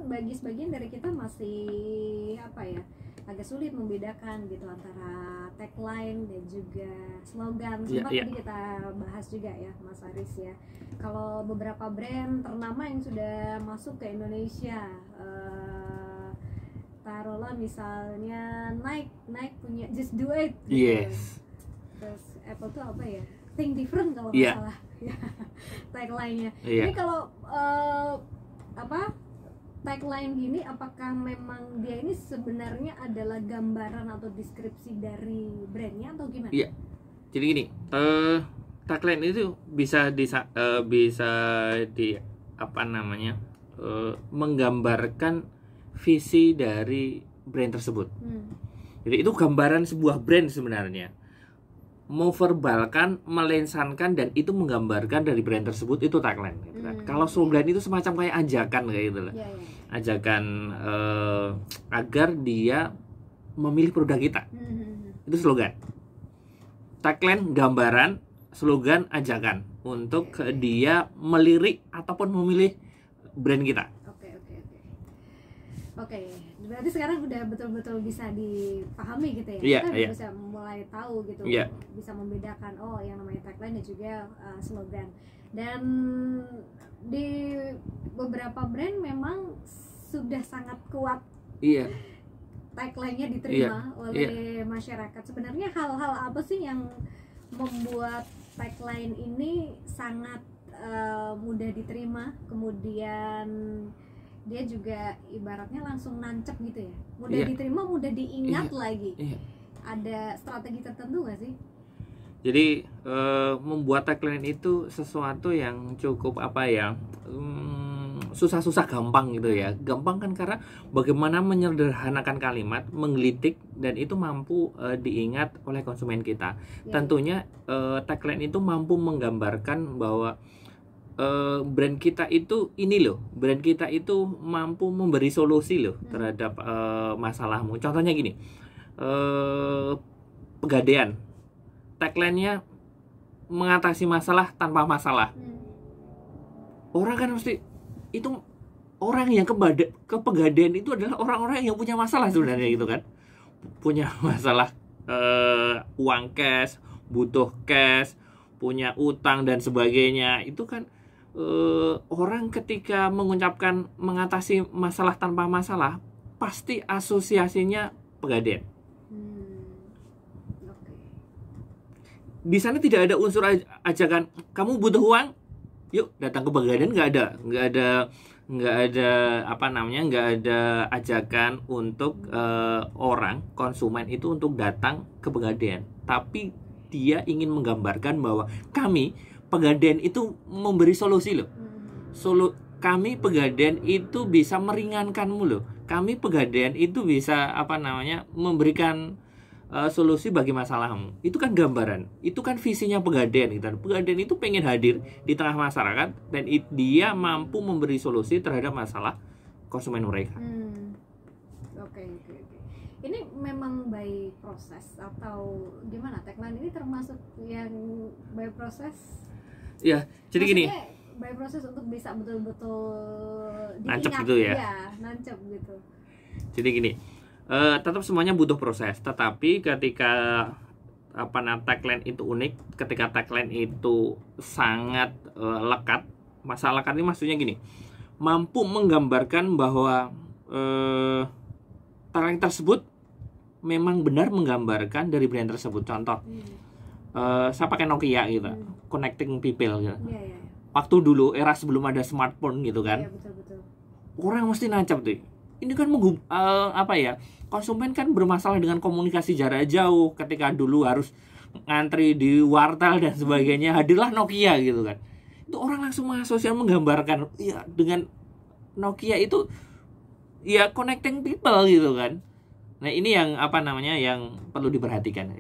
bagi sebagian dari kita masih apa ya, agak sulit membedakan gitu antara tagline dan juga slogan. Sempat tadi kita bahas juga ya Mas Aris ya, kalau beberapa brand ternama yang sudah masuk ke Indonesia, taruhlah misalnya Nike punya Just Do It gitu. Terus Apple tuh apa ya, Think Different kalau nggak salah tagline-nya. Ini kalau tagline gini, apakah memang dia ini sebenarnya adalah gambaran atau deskripsi dari brandnya atau gimana? Iya. Jadi gini, tagline itu bisa di apa namanya, menggambarkan visi dari brand tersebut. Jadi itu gambaran sebuah brand sebenarnya. Memverbalkan, melensankan, dan itu menggambarkan dari brand tersebut, itu tagline gitu kan. Kalau slogan itu semacam kayak ajakan kayak gitu lah. Ajakan agar dia memilih produk kita. Itu slogan. Tagline gambaran, slogan ajakan untuk dia melirik ataupun memilih brand kita. Oke, berarti sekarang udah betul-betul bisa dipahami gitu ya. Kita bisa mulai tahu gitu, bisa membedakan yang namanya tagline dan juga slogan. Dan di beberapa brand memang sudah sangat kuat tagline-nya diterima oleh masyarakat. Sebenarnya hal-hal apa sih yang membuat tagline ini sangat mudah diterima, kemudian dia juga ibaratnya langsung nancep gitu ya, mudah diterima, mudah diingat lagi. Ada strategi tertentu nggak sih? Jadi membuat tagline itu sesuatu yang cukup susah-susah gampang gitu ya. Gampang kan karena bagaimana menyederhanakan kalimat, menggelitik, dan itu mampu diingat oleh konsumen kita. Tentunya tagline itu mampu menggambarkan bahwa brand kita itu ini loh, brand kita itu mampu memberi solusi loh terhadap masalahmu. Contohnya gini, Pegadaian, tagline-nya mengatasi masalah tanpa masalah. Orang kan mesti, itu orang yang ke Pegadaian itu adalah orang-orang yang punya masalah sebenarnya gitu kan, punya masalah uang cash, butuh cash, punya utang dan sebagainya. Itu kan orang ketika mengucapkan mengatasi masalah tanpa masalah, pasti asosiasinya Pegadaian. Di sana tidak ada unsur ajakan kamu butuh uang, yuk datang ke Pegadaian. Nggak ada ajakan untuk orang konsumen itu untuk datang ke Pegadaian. Tapi dia ingin menggambarkan bahwa kami Pegadaian itu memberi solusi loh. Kami Pegadaian itu bisa meringankanmu loh. Kami Pegadaian itu bisa memberikan solusi bagi masalahmu. Itu kan gambaran. Itu kan visinya Pegadaian gitu. Pegadaian itu pengen hadir di tengah masyarakat dan dia mampu memberi solusi terhadap masalah konsumen mereka. Oke. Ini memang by proses atau gimana? Tagline ini termasuk yang by proses? Ya, jadi gini. By proses untuk bisa betul-betul nancep diingat, gitu ya. Nancep gitu. Jadi gini, tetap semuanya butuh proses. Tetapi ketika tagline itu unik, ketika tagline itu sangat lekat. Masalah lekat ini maksudnya gini, mampu menggambarkan bahwa tagline tersebut memang benar menggambarkan dari brand tersebut. Contoh, saya pakai Nokia gitu, connecting people gitu. Waktu dulu era sebelum ada smartphone gitu kan, betul. Orang mesti nancap tuh. Ini kan konsumen kan bermasalah dengan komunikasi jarak jauh. Ketika dulu harus ngantri di wartel dan sebagainya, hadirlah Nokia gitu kan. Itu orang langsung mengasosiasikan, menggambarkan ya dengan Nokia itu ya connecting people gitu kan. Nah, ini yang yang perlu diperhatikan.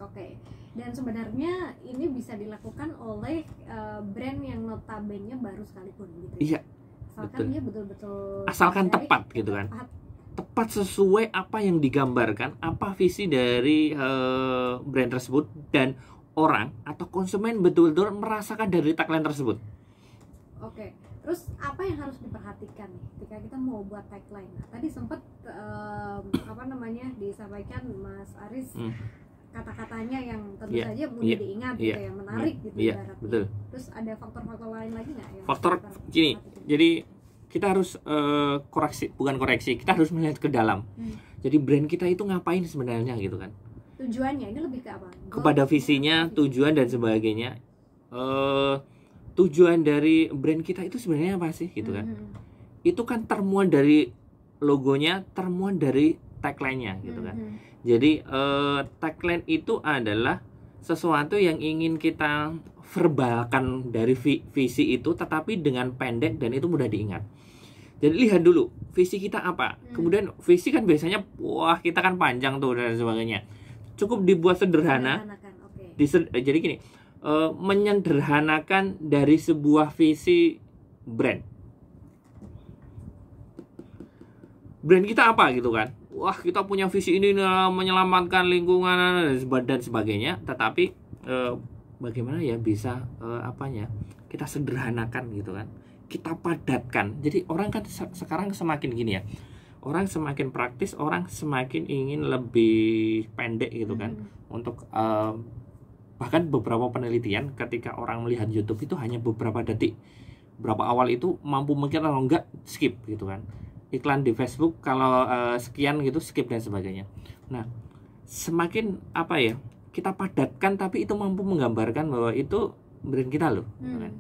Oke. Dan sebenarnya ini bisa dilakukan oleh brand yang notabene baru sekalipun gitu. Iya. Asalkan dia betul-betul tepat gitu kan. Tepat sesuai apa yang digambarkan, apa visi dari brand tersebut, dan orang atau konsumen betul-betul merasakan dari tagline tersebut. Oke. Terus apa yang harus diperhatikan nih ketika kita mau buat tagline? Nah, tadi sempat disampaikan Mas Aris kata-katanya yang tentu saja mudah diingat gitu ya, menarik gitu ibaratnya. Betul. Terus ada faktor-faktor lain lagi nggak yang faktor gini? Jadi kita harus bukan koreksi, kita harus melihat ke dalam. Jadi brand kita itu ngapain sebenarnya gitu kan? Tujuannya ini lebih ke apa? Kepada visinya, tujuan dan sebagainya. Tujuan dari brand kita itu sebenarnya apa sih gitu kan? Itu kan termuan dari logonya, termuan dari tagline-nya gitu kan. Jadi tagline itu adalah sesuatu yang ingin kita verbalkan dari visi itu, tetapi dengan pendek dan itu mudah diingat. Jadi lihat dulu visi kita apa. Kemudian visi kan biasanya wah kita kan panjang tuh dan sebagainya. Cukup dibuat sederhana. Jadi gini, menyederhanakan dari sebuah visi brand. Brand kita apa gitu kan? Wah kita punya visi ini menyelamatkan lingkungan dan sebagainya. Tetapi bagaimana ya bisa kita sederhanakan gitu kan? Kita padatkan. Jadi orang kan sekarang semakin gini ya. Orang semakin praktis, orang semakin ingin lebih pendek gitu kan. Untuk bahkan beberapa penelitian ketika orang melihat YouTube itu hanya beberapa detik, berapa awal itu mampu mungkin atau enggak skip gitu kan. Iklan di Facebook kalau sekian gitu skip dan sebagainya. Nah semakin kita padatkan tapi itu mampu menggambarkan bahwa itu brand kita loh gitu kan.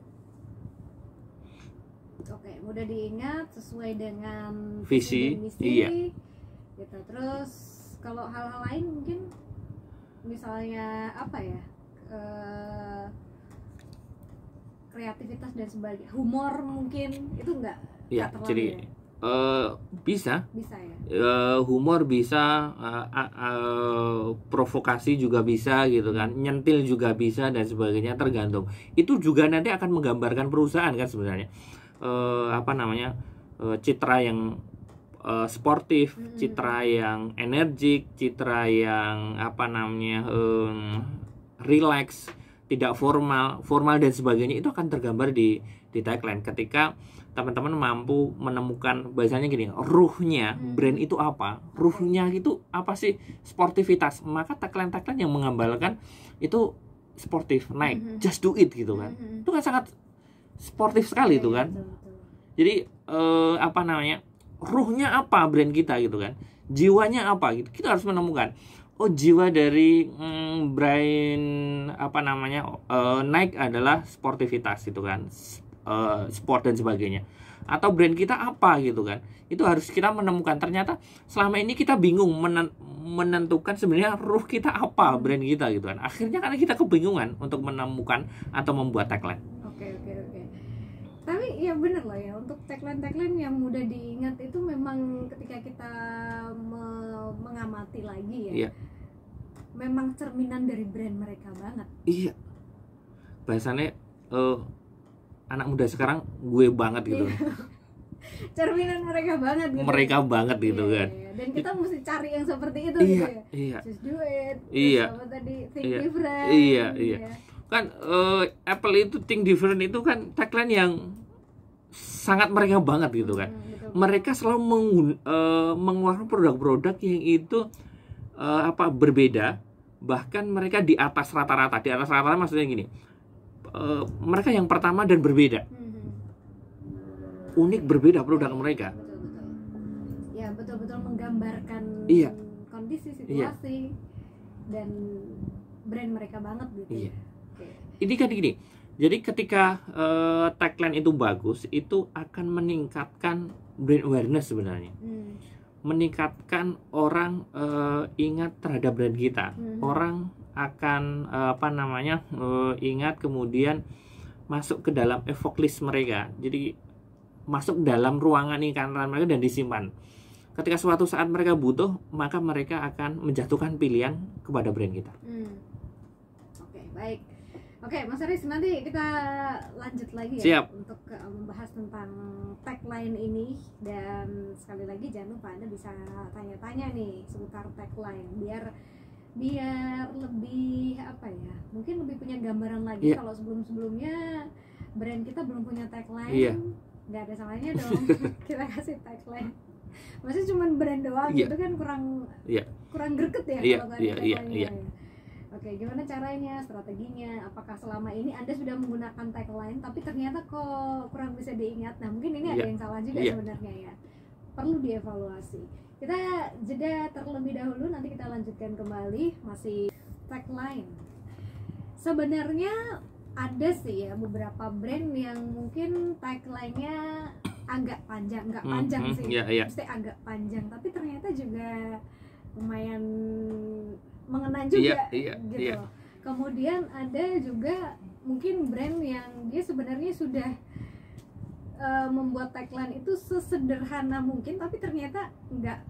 Oke, mudah diingat sesuai dengan visi dan misi, gitu. Terus kalau hal-hal lain mungkin misalnya kreativitas dan sebagainya, humor mungkin itu enggak jadi bisa ya? Humor bisa, provokasi juga bisa gitu kan, nyentil juga bisa dan sebagainya, tergantung. Itu juga nanti akan menggambarkan perusahaan kan sebenarnya. Citra yang sportif, citra yang energik, citra yang relax, tidak formal dan sebagainya, itu akan tergambar di tagline. Ketika teman-teman mampu menemukan bahasanya gini, ruhnya brand itu apa? Ruhnya itu apa sih? Sportivitas. Maka tagline yang menggambarkan itu sportif, naik, just do it gitu kan. Itu kan sangat sportif sekali itu kan. Jadi ruhnya apa brand kita gitu kan, jiwanya apa gitu. Kita harus menemukan jiwa dari brand Nike adalah sportivitas gitu kan, sport dan sebagainya. Atau brand kita apa gitu kan, itu harus kita menemukan. Ternyata selama ini kita bingung menentukan sebenarnya ruh kita apa brand kita gitu kan. Akhirnya karena kita kebingungan untuk menemukan atau membuat tagline. Oke. Tapi ya bener lah ya, untuk tagline yang mudah diingat itu memang ketika kita mengamati lagi ya, memang cerminan dari brand mereka banget. Iya, bahasanya anak muda sekarang gue banget gitu. Cerminan mereka banget gitu. Mereka banget gitu kan. Dan kita mesti cari yang seperti itu gitu ya. Iya. Just do it. Apa tadi, think different. Iya. Kan Apple itu think different itu kan tagline yang sangat mereka banget gitu kan. Betul. Mereka selalu mengeluarkan produk-produk yang itu berbeda, bahkan mereka di atas rata-rata. Di atas rata-rata maksudnya gini, mereka yang pertama dan berbeda. Unik, berbeda produk mereka. Betul. Ya, betul-betul menggambarkan kondisi, situasi dan brand mereka banget gitu. Iya. Ini kan gini. Jadi ketika tagline itu bagus, itu akan meningkatkan brand awareness sebenarnya. Meningkatkan orang ingat terhadap brand kita. Orang akan ingat, kemudian masuk ke dalam evoke list mereka. Jadi masuk dalam ruangan ingatan mereka dan disimpan. Ketika suatu saat mereka butuh, maka mereka akan menjatuhkan pilihan kepada brand kita. Oke, baik. Oke, Mas Aris, nanti kita lanjut lagi ya. Siap. Untuk membahas tentang tagline ini. Dan sekali lagi jangan lupa Anda bisa tanya-tanya nih seputar tagline biar lebih mungkin lebih punya gambaran lagi. Kalau sebelumnya brand kita belum punya tagline, nggak ada salahnya dong kita kasih tagline. Maksudnya cuma brand doang gitu kan kurang greget ya kalau nggak ada tagline-nya. Oke, gimana caranya, strateginya? Apakah selama ini Anda sudah menggunakan tagline tapi ternyata kok kurang bisa diingat? Nah, mungkin ini ada yang salah juga sebenarnya ya. Perlu dievaluasi. Kita jeda terlebih dahulu, nanti kita lanjutkan kembali masih tagline. Sebenarnya ada sih ya beberapa brand yang mungkin tagline-nya agak panjang, nggak panjang sih, mesti agak panjang, tapi ternyata juga lumayan mengena juga gitu. Kemudian ada juga mungkin brand yang dia sebenarnya sudah membuat tagline itu sesederhana mungkin, tapi ternyata tidak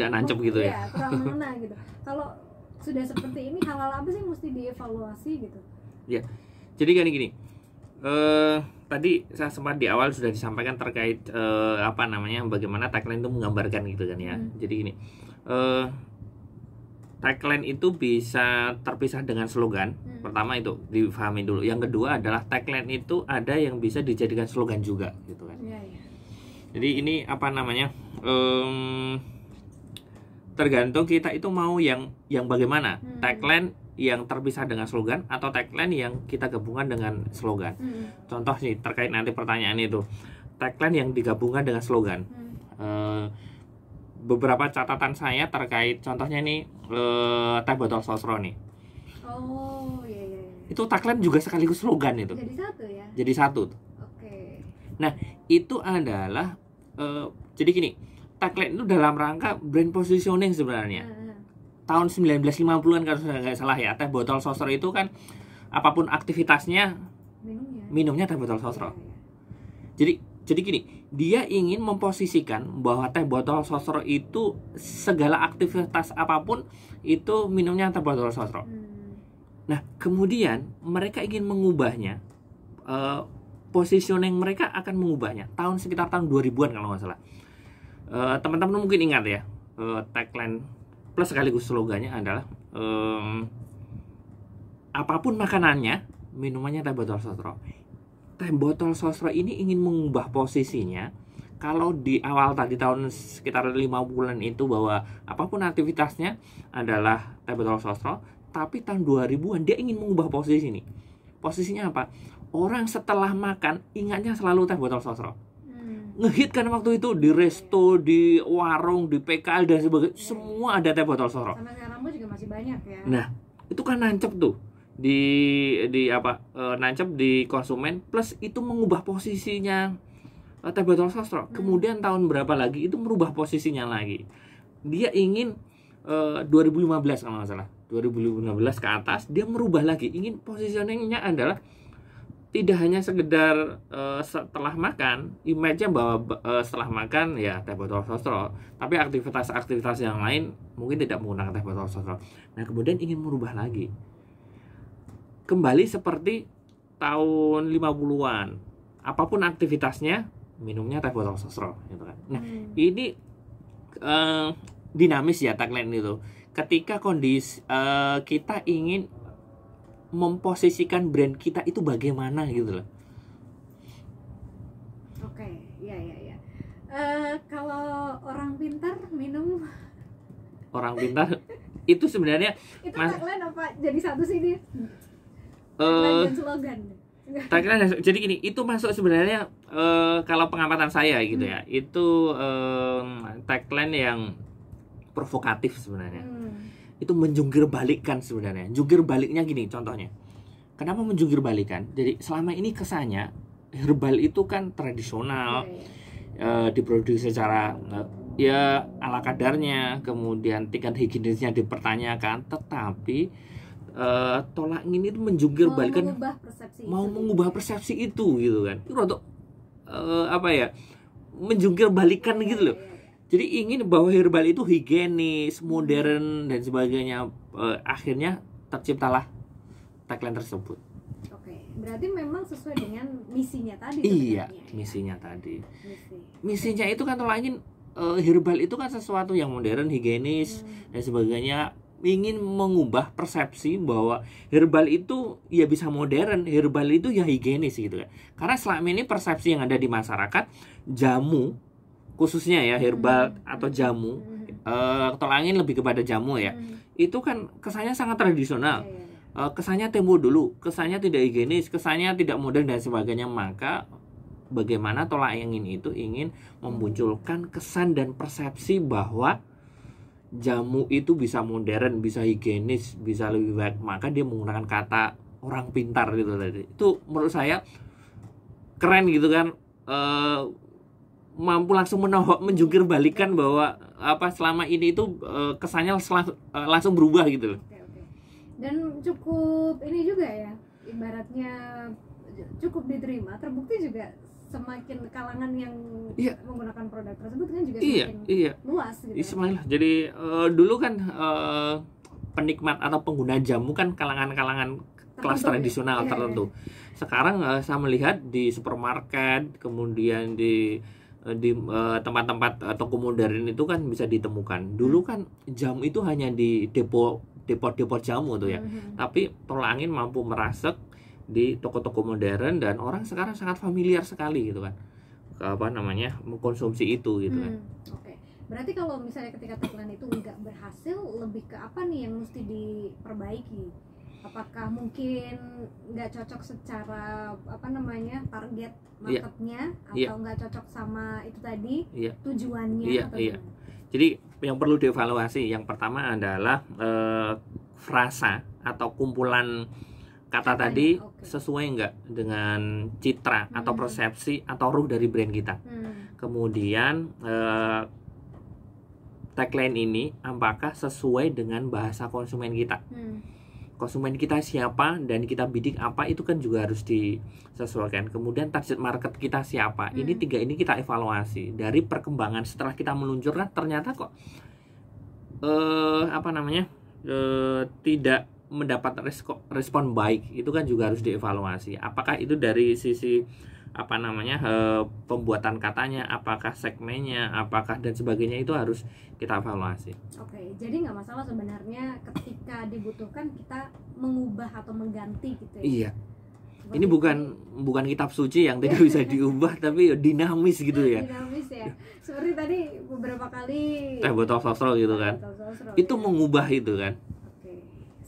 nancep gitu ya, kurang mengena gitu. Kalau sudah seperti ini, hal-hal apa sih mesti dievaluasi gitu? Ya, jadi kan gini, tadi saya sempat di awal sudah disampaikan terkait bagaimana tagline itu menggambarkan gitu kan ya. Jadi gini, tagline itu bisa terpisah dengan slogan. Pertama itu difahami dulu. Yang kedua adalah tagline itu ada yang bisa dijadikan slogan juga gitu kan. Jadi ini tergantung kita itu mau yang bagaimana, tagline yang terpisah dengan slogan atau tagline yang kita gabungkan dengan slogan. Contoh nih terkait nanti pertanyaan itu, tagline yang digabungkan dengan slogan. Beberapa catatan saya terkait contohnya nih, teh botol sosro nih. Oh iya. Itu tagline juga sekaligus slogan itu. Jadi satu ya. Jadi satu. Oke. Nah itu adalah jadi gini, tagline itu dalam rangka brand positioning sebenarnya. Tahun 1950-an kalau saya nggak salah ya, teh botol sosro itu kan apapun aktivitasnya minumnya teh botol sosro. Jadi gini, dia ingin memposisikan bahwa teh botol sosro itu segala aktivitas apapun itu minumnya teh botol sosro. Nah, kemudian mereka ingin mengubahnya, positioning mereka akan mengubahnya sekitar tahun 2000-an kalau nggak salah. Teman-teman mungkin ingat ya, tagline plus sekaligus slogannya adalah apapun makanannya, minumannya teh botol sosro. Teh botol sosro ini ingin mengubah posisinya. Kalau di awal tadi tahun sekitar 50-an itu bahwa apapun aktivitasnya adalah teh botol sosro, tapi tahun 2000-an dia ingin mengubah posisi ini. Posisinya apa? Orang setelah makan ingatnya selalu teh botol sosro. Ngehit kan waktu itu di resto, di warung, di PKL dan sebagainya, semua ada teh botol sosro. Sampai sekarang juga masih banyak ya. Nah, itu kan nancep tuh nancep di konsumen, plus itu mengubah posisinya teh botol sosro. Kemudian tahun berapa lagi itu merubah posisinya lagi. Dia ingin 2015 kalau nggak salah, 2015 ke atas dia merubah lagi, ingin positioningnya adalah tidak hanya sekedar setelah makan, image-nya bahwa setelah makan ya teh botol sosro, tapi aktivitas-aktivitas yang lain mungkin tidak menggunakan teh botol sosro. Nah, kemudian ingin merubah lagi. Kembali seperti tahun 50-an. Apapun aktivitasnya, minumnya teh botol sosro gitu kan. Nah, ini dinamis ya tagline itu. Ketika kondisi kita ingin memposisikan brand kita itu bagaimana gitu loh. Oke, iya. Kalau orang pintar minum. Orang pintar itu sebenarnya itu tagline apa? Jadi satu sih dia. Tagline slogan. Tagline jadi gini, itu masuk sebenarnya kalau pengamatan saya gitu ya. Itu tagline yang provokatif sebenarnya. Itu menjungkir balikkan sebenarnya. Jungkir baliknya gini contohnya. Kenapa menjungkir balikkan? Jadi selama ini kesannya herbal itu kan tradisional, diproduksi secara ya ala kadarnya, kemudian tingkat higienisnya dipertanyakan, tetapi tolak ini itu menjungkir balikkan, mengubah persepsi itu gitu kan. Itu untuk menjungkir balikkan gitu loh. Jadi ingin bahwa herbal itu higienis, modern dan sebagainya. Akhirnya terciptalah tagline tersebut. Oke, berarti memang sesuai dengan misinya tadi. Iya, misinya tadi. Misinya itu kan tolak ingin herbal itu kan sesuatu yang modern, higienis dan sebagainya. ingin mengubah persepsi bahwa herbal itu ya bisa modern, herbal itu ya higienis gitu kan. Karena selama ini persepsi yang ada di masyarakat, jamu khususnya ya herbal atau jamu, tolak angin lebih kepada jamu ya, itu kan kesannya sangat tradisional, kesannya tempo dulu, kesannya tidak higienis, kesannya tidak modern dan sebagainya. Maka bagaimana tolak angin itu ingin memunculkan kesan dan persepsi bahwa jamu itu bisa modern, bisa higienis, bisa lebih baik. Maka dia menggunakan kata orang pintar gitu tadi. Itu menurut saya keren gitu kan. Mampu langsung menjungkir balikan bahwa apa selama ini itu kesannya langsung berubah gitu loh. Oke. Dan cukup ini juga ya, ibaratnya cukup diterima, terbukti juga semakin kalangan yang menggunakan produk tersebut kan juga semakin luas gitu. Ismail. Jadi dulu kan penikmat atau pengguna jamu kan kalangan-kalangan kelas tradisional tertentu. Sekarang saya melihat di supermarket, kemudian di tempat-tempat toko modern itu kan bisa ditemukan. Dulu kan jamu itu hanya di depot jamu tuh ya. Tapi tolak angin mampu merasuk di toko-toko modern dan orang sekarang sangat familiar sekali gitu kan, mengkonsumsi itu gitu kan. Oke. Berarti kalau misalnya ketika tagline itu nggak berhasil, lebih ke apa nih yang mesti diperbaiki? Apakah mungkin nggak cocok secara target marketnya, atau nggak cocok sama itu tadi tujuannya atau gimana? Jadi yang perlu dievaluasi yang pertama adalah frasa atau kumpulan kata tadi sesuai nggak dengan citra atau persepsi atau ruh dari brand kita. Kemudian tagline ini apakah sesuai dengan bahasa konsumen kita. Konsumen kita siapa dan kita bidik apa itu kan juga harus disesuaikan. Kemudian target market kita siapa. Ini tiga ini kita evaluasi dari perkembangan setelah kita meluncurkan ternyata kok tidak mendapat respon baik. Itu kan juga harus dievaluasi. Apakah itu dari sisi pembuatan katanya, apakah segmennya, apakah dan sebagainya, itu harus kita evaluasi. Oke, jadi nggak masalah sebenarnya ketika dibutuhkan kita mengubah atau mengganti gitu ya. Iya. Ini bukan kitab suci yang tidak bisa diubah tapi dinamis gitu ya. Dinamis ya. Seperti tadi beberapa kali Teh botol sosro gitu kan. Itu mengubah itu kan.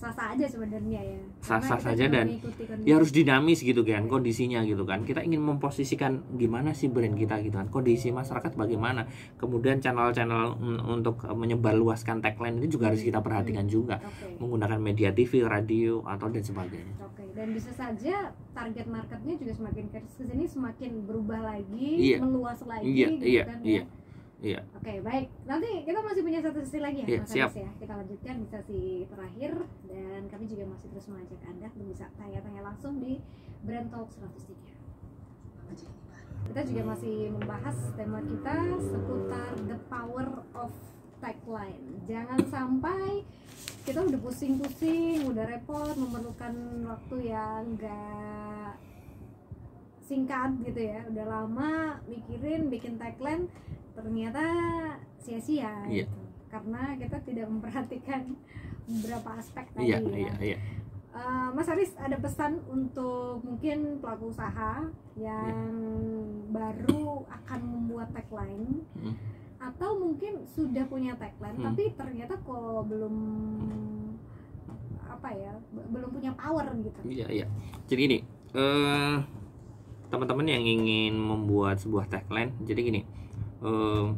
Sah-sah aja sebenarnya ya. Sah-sah saja dan ya harus dinamis gitu kan kondisinya gitu kan. Kita ingin memposisikan gimana sih brand kita gitu kan. Kondisi masyarakat bagaimana. Kemudian channel-channel untuk menyebarluaskan tagline itu juga harus kita perhatikan juga. Menggunakan media TV, radio atau dan sebagainya. Dan bisa saja target marketnya juga semakin kesini semakin berubah lagi, meluas lagi gitu kan ya. Iya. Oke, baik. Nanti kita masih punya satu sesi lagi ya, Mas siap. Aris ya. Kita lanjutkan di sesi terakhir dan kami juga masih terus mengajak Anda untuk bisa tanya-tanya langsung di Brand Talk 103. Kita juga masih membahas tema kita seputar the power of tagline. Jangan sampai kita udah pusing-pusing, udah repot, memerlukan waktu yang enggak singkat gitu ya. Udah lama mikirin bikin tagline, ternyata sia-sia gitu. Karena kita tidak memperhatikan beberapa aspek tadi ya. Mas Aris, ada pesan untuk mungkin pelaku usaha yang baru akan membuat tagline atau mungkin sudah punya tagline tapi ternyata kok belum belum punya power gitu. Iya. Jadi gini, teman-teman yang ingin membuat sebuah tagline, jadi gini,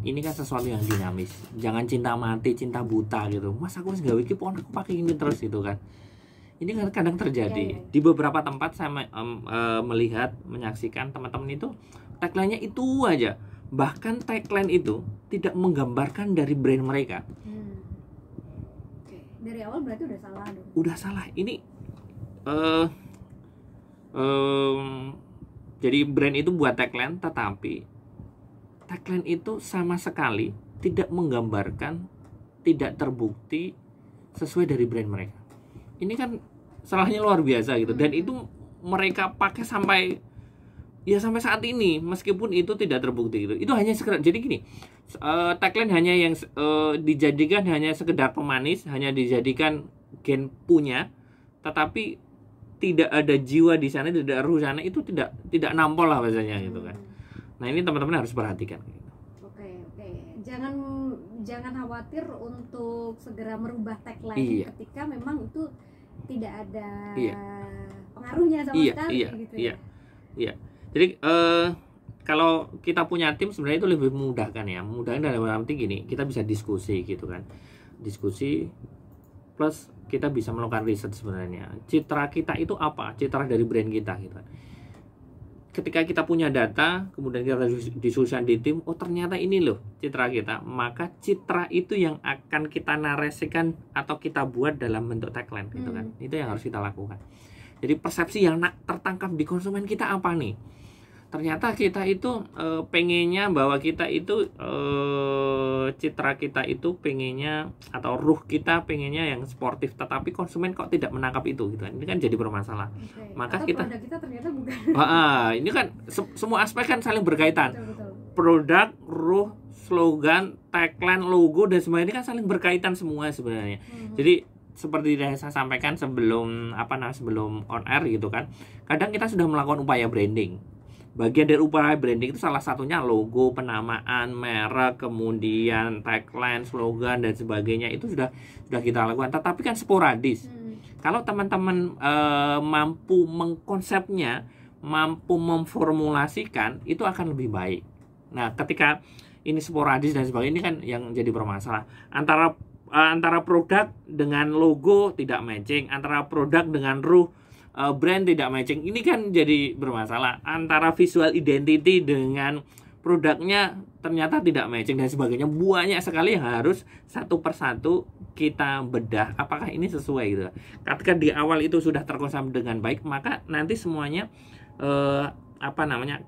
ini kan sesuatu yang dinamis. Jangan cinta mati, cinta buta gitu. Mas aku harus gawe iki pon aku pakai ini terus gitu kan. Ini kan kadang terjadi. Di beberapa tempat saya melihat, menyaksikan teman-teman itu tagline-nya itu aja. Bahkan tagline itu tidak menggambarkan dari brand mereka. Dari awal berarti udah salah dong. Udah salah. Ini jadi brand itu buat tagline, tetapi tagline itu sama sekali tidak menggambarkan, tidak terbukti sesuai dari brand mereka. Ini kan salahnya luar biasa gitu. Dan itu mereka pakai sampai ya sampai saat ini meskipun itu tidak terbukti gitu. Itu hanya sekedar, jadi gini, tagline hanya yang dijadikan hanya sekedar pemanis, hanya dijadikan gen punya, tetapi tidak ada jiwa di sana, tidak ada ruh sana, itu tidak nampol lah bahasanya gitu kan. Nah, ini teman-teman harus perhatikan gitu. Oke. Jangan khawatir untuk segera merubah tagline Iya. ketika memang itu tidak ada Iya. pengaruhnya sama sekali gitu ya. Iya. Jadi kalau kita punya tim sebenarnya itu lebih memudahkan ya. Memudahkan dalam arti gini, kita bisa diskusi gitu kan. Diskusi plus kita bisa melakukan riset sebenarnya. Citra kita itu apa? Citra dari brand kita gitu kan. Ketika kita punya data, kemudian kita diskusikan di tim, oh ternyata ini loh citra kita, maka citra itu yang akan kita narasikan atau kita buat dalam bentuk tagline gitu kan. Itu yang harus kita lakukan. Jadi persepsi yang tertangkap di konsumen kita apa nih? Ternyata kita itu pengennya bahwa kita itu citra kita itu pengennya atau ruh kita pengennya yang sportif, tetapi konsumen kok tidak menangkap itu gitu kan. Ini kan jadi bermasalah. Maka atau kita produk kita ternyata bukan. ini kan semua aspek kan saling berkaitan. Betul. Produk, ruh, slogan, tagline, logo dan sebagainya ini kan saling berkaitan semua sebenarnya. Jadi seperti yang saya sampaikan sebelum sebelum on air gitu kan. Kadang kita sudah melakukan upaya branding. Bagian dari upaya branding itu salah satunya logo, penamaan, merek, kemudian tagline, slogan dan sebagainya itu sudah kita lakukan. Tetapi kan sporadis. Kalau teman-teman mampu mengkonsepnya, mampu memformulasikan, itu akan lebih baik. Nah, ketika ini sporadis dan sebagainya, ini kan yang jadi bermasalah. Antara produk dengan logo tidak matching, antara produk dengan ruh brand tidak matching, ini kan jadi bermasalah. Antara visual identity dengan produknya ternyata tidak matching dan sebagainya, banyak sekali yang harus satu persatu kita bedah apakah ini sesuai gitu. Ketika di awal itu sudah terkonsep dengan baik, maka nanti semuanya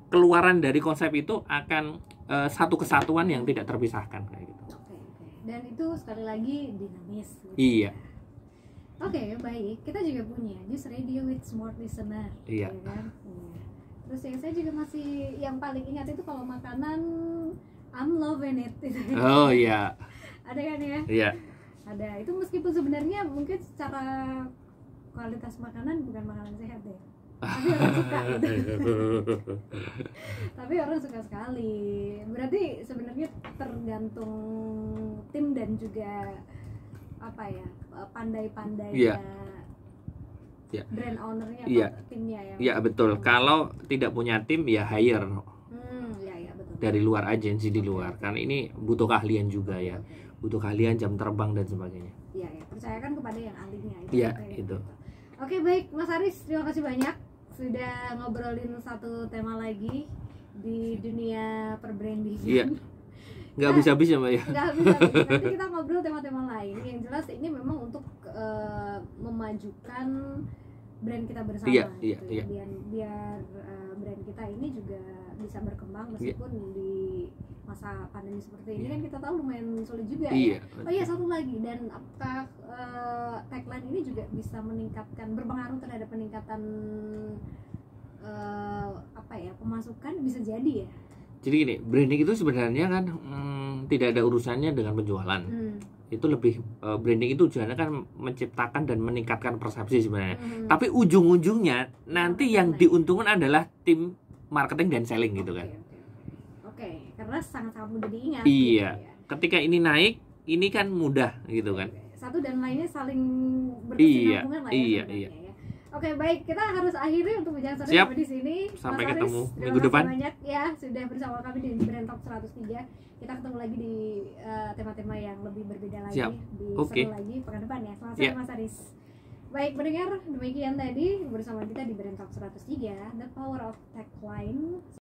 keluaran dari konsep itu akan satu kesatuan yang tidak terpisahkan kayak gitu. Oke. Dan itu sekali lagi dinamis gitu. Iya. Oke, baik. Kita juga punya Just Radio with Smart Listener. Iya. Ya kan? Iya. Terus yang saya juga masih yang paling ingat itu kalau makanan I'm loving it. Oh iya. Ada kan ya? Iya. Ada. Itu meskipun sebenarnya mungkin secara kualitas makanan bukan makanan sehat deh. Tapi orang suka gitu. Tapi orang suka sekali. Berarti sebenarnya tergantung tim dan juga pandai-pandainya brand ownernya atau timnya ya. Iya betul. Kalau tidak punya tim ya hire Betul. dari luar, agensi di luar. Karena ini butuh keahlian juga ya. Butuh keahlian, jam terbang dan sebagainya. Iya, percayakan kepada yang ahlinya itu. Iya, itu. Oke, baik Mas Aris, terima kasih banyak sudah ngobrolin satu tema lagi di dunia perbranding. Iya. Nggak habis-habis ya Mbak ya? Nggak habis-habis. Nanti kita ngobrol tema-tema lain. Yang jelas ini memang untuk memajukan brand kita bersama. Iya. Biar brand kita ini juga bisa berkembang meskipun di masa pandemi seperti ini kan kita tahu lumayan sulit juga ya. Oh iya, satu lagi, dan apakah tagline ini juga bisa berpengaruh terhadap peningkatan pemasukan, bisa jadi ya? Jadi gini, branding itu sebenarnya kan tidak ada urusannya dengan penjualan. Itu lebih branding itu tujuannya kan menciptakan dan meningkatkan persepsi sebenarnya. Tapi ujung-ujungnya nanti yang diuntungkan adalah tim marketing dan selling gitu kan. Oke, karena sangat-sangat mudah diingat. Iya. Gitu ya. Ketika ini naik, ini kan mudah gitu kan. Satu dan lainnya saling berkesinambungan lah ya. Iya. Oke, baik, kita harus akhiri untuk bincang sampai di sini. Sampai Mas Aris, ketemu minggu depan. Terima kasih banyak ya sudah bersama kami di Brand Talk 103. Kita ketemu lagi di tema-tema yang lebih berbeda lagi. Seru lagi pekan depan ya. Selamat sore Mas Aris. Baik pendengar, demikian tadi bersama kita di Brand Talk 103, The Power of Tagline.